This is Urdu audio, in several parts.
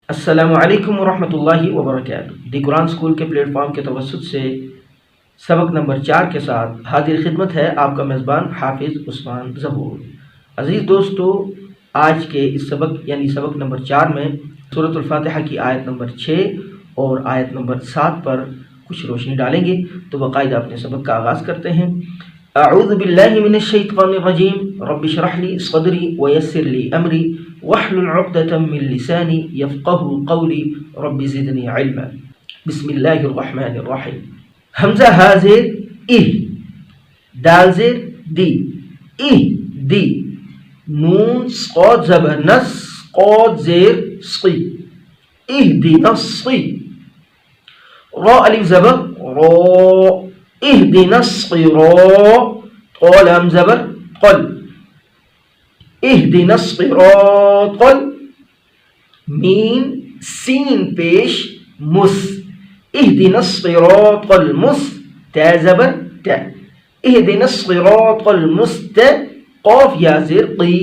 السلام علیکم ورحمۃ اللہ وبرکاتہ۔ دی قرآن اسکول کے پلیٹ فارم کے توسط سے سبق نمبر 4 کے ساتھ حاضر خدمت ہے آپ کا میزبان حافظ عثمان ظہور۔ عزیز دوستو، آج کے اس سبق یعنی سبق نمبر 4 میں سورۃ الفاتحہ کی آیت نمبر 6 اور آیت نمبر 7 پر کچھ روشنی ڈالیں گے۔ تو باقاعدہ اپنے سبق کا آغاز کرتے ہیں۔ اعوذ باللہ من الشیطان الرجیم، رب اشرح لی صدری ویسر لی امری واحلل عقدۃ من لسانی یفقهوا قولی رب زدنی علما۔ بسم اللہ الرحمن الرحیم۔ حمزہ ہا زیر اہ، دال زیر دی، اہ دی، نون صاد زبر نس، قاد زیر صی، اہدنا الصی، را الف زبر را، اہدنا الصراط، قال لام زبر قل، اہدنا الصراط، میم سین پیش مس، اہدنا الصراط المس، تا زبر تا، اہدنا الصراط المست، قاف یا زیر قی،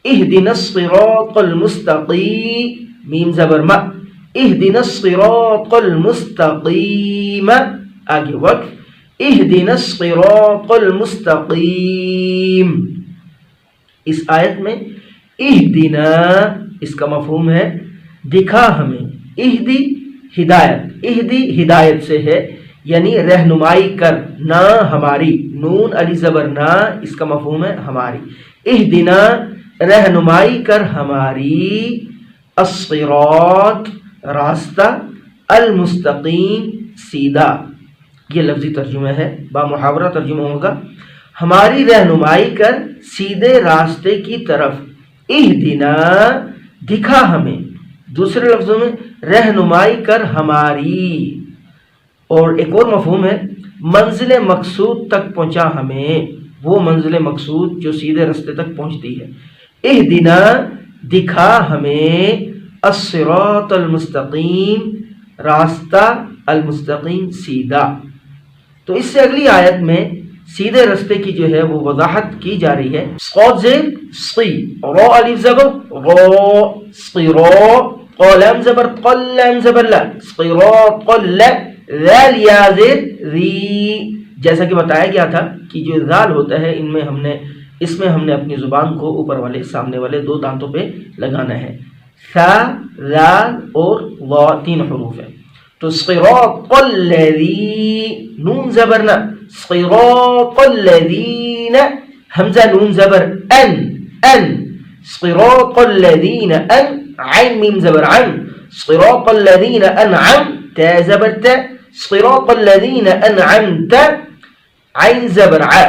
اہدنا الصراط المستقیم، میم زبر ما، اہدنا الصراط المستقیم، آگے وقف، اہدنا الصراط المستقیم۔ اس آیت میں اہدنا اس کا مفہوم ہے دکھا ہمیں، اہدی ہدایت، اہدی ہدایت سے ہے یعنی رہنمائی کر، نہ ہماری، نون علی زبر نہ، اس کا مفہوم ہے ہماری، اہدنا رہنمائی کر ہماری، الصراط راستہ، المستقیم سیدھا، یہ لفظی ترجمہ ہے، با محاورہ ترجمہ ہوگا، ہماری رہنمائی کر سیدھے راستے کی طرف، اہدنا دکھا ہمیں، دوسرے لفظوں میں رہنمائی کر ہماری، اور ایک اور مفہوم ہے منزل مقصود تک پہنچا ہمیں، وہ منزل مقصود جو سیدھے راستے تک پہنچتی ہے، اہدنا دکھا ہمیں، الصراط المستقیم راستہ، المستقیم سیدھا۔ تو اس سے اگلی آیت میں سیدھے راستے کی جو ہے وہ وضاحت کی جا رہی ہے۔ صاد زیر صی، را الف زبر را، صرا، قلم زبر قل، لام زبر لا، صراط قل، ذال یا زیر ری، جیسا کہ بتایا گیا تھا کہ جو ذال ہوتا ہے اس میں ہم نے اپنی زبان کو اوپر والے سامنے والے دو دانتوں پہ لگانا ہے۔ ثا، ذال اور وا 3 حروف ہے۔ تو صراط الذی، نون زبر نہ، صراط الذین، حمزہ نون زبر ان، ان، صراط الذین ان، عین میم زبر عن، صراط الذین انعم، تا زبر تا، صراط الذین انعمت، عین زبر ع،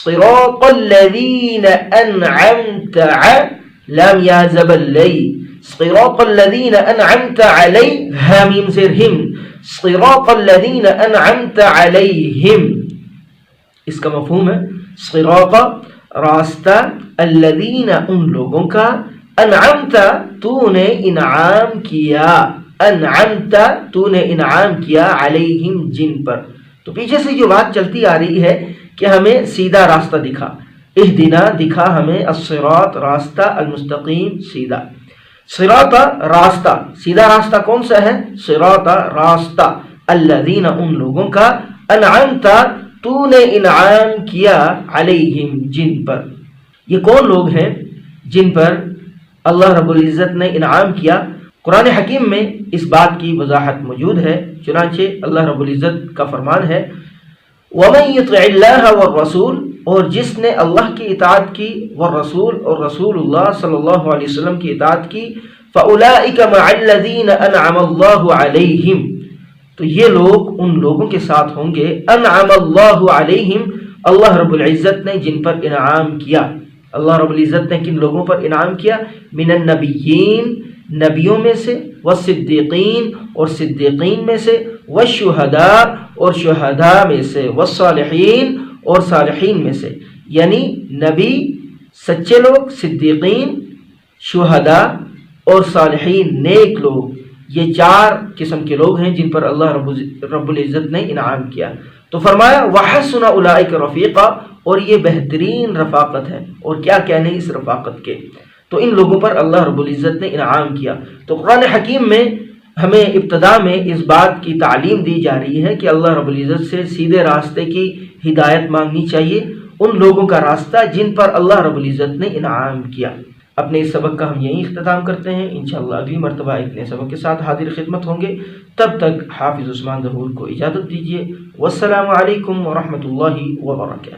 صراط الذین انعمت ع، لام یا زبر لی، صراط الذین انعمت علی، ها میم زیر ہم، صراط الذین انعمت علیہم، اس کا مفہوم ہے صراط راستہ، الذین ان لوگوں کا، انعمت تو نے انعام کیا، انعمت تو نے انعام کیا، علیہم جن پر۔ تو پیچھے سے جو بات چلتی آ رہی ہے کہ ہمیں سیدھا راستہ دکھا، اہدنا دکھا ہمیں، الصراط راستہ، المستقیم سیدھا۔ صراط راستہ، سیدھا راستہ کون سا ہے؟ صراط راستہ، الذین ان لوگوں کا، انعمت تو نے انعام کیا، علیہم جن پر۔ یہ کون لوگ ہیں جن پر اللہ رب العزت نے انعام کیا؟ قرآن حکیم میں اس بات کی وضاحت موجود ہے، چنانچہ اللہ رب العزت کا فرمان ہے وَمَن يُطِعِ اللَّهَ وَالرَّسُولَ، اور جس نے اللہ کی اطاعت کی، والرسول اور رسول اللہ صلی اللہ علیہ وسلم کی اطاعت کی، فَأُولَئِكَ مَعَ الَّذِينَ أَنْعَمَ اللَّهُ عَلَيْهِمْ، تو یہ لوگ ان لوگوں کے ساتھ ہوں گے، انعم اللہ علیہم، اللہ رب العزت نے جن پر انعام کیا۔ اللہ رب العزت نے کن لوگوں پر انعام کیا؟ من النبیین، نبیوں میں سے، والصدیقین اور صدیقین میں سے، والشہداء اور شہداء میں سے، والصالحین اور صالحین میں سے، یعنی نبی، سچے لوگ، صدیقین، شہداء اور صالحین نیک لوگ، یہ 4 قسم کے لوگ ہیں جن پر اللہ رب العزت نے انعام کیا۔ تو فرمایا وَحَسُنَ أُولَئِكَ رَفِيقًا، اور یہ بہترین رفاقت ہے، اور کیا کہنے اس رفاقت کے، تو ان لوگوں پر اللہ رب العزت نے انعام کیا۔ تو قرآن حکیم میں ہمیں ابتدا میں اس بات کی تعلیم دی جا رہی ہے کہ اللہ رب العزت سے سیدھے راستے کی ہدایت مانگنی چاہیے، ان لوگوں کا راستہ جن پر اللہ رب العزت نے انعام کیا۔ اپنے اس سبق کا ہم یہیں اختتام کرتے ہیں، انشاءاللہ اگلی مرتبہ ایک نئے سبق کے ساتھ حاضر خدمت ہوں گے۔ تب تک حافظ عثمان ظہور کو اجازت دیجیے۔ والسلام علیکم ورحمۃ اللہ وبرکاتہ۔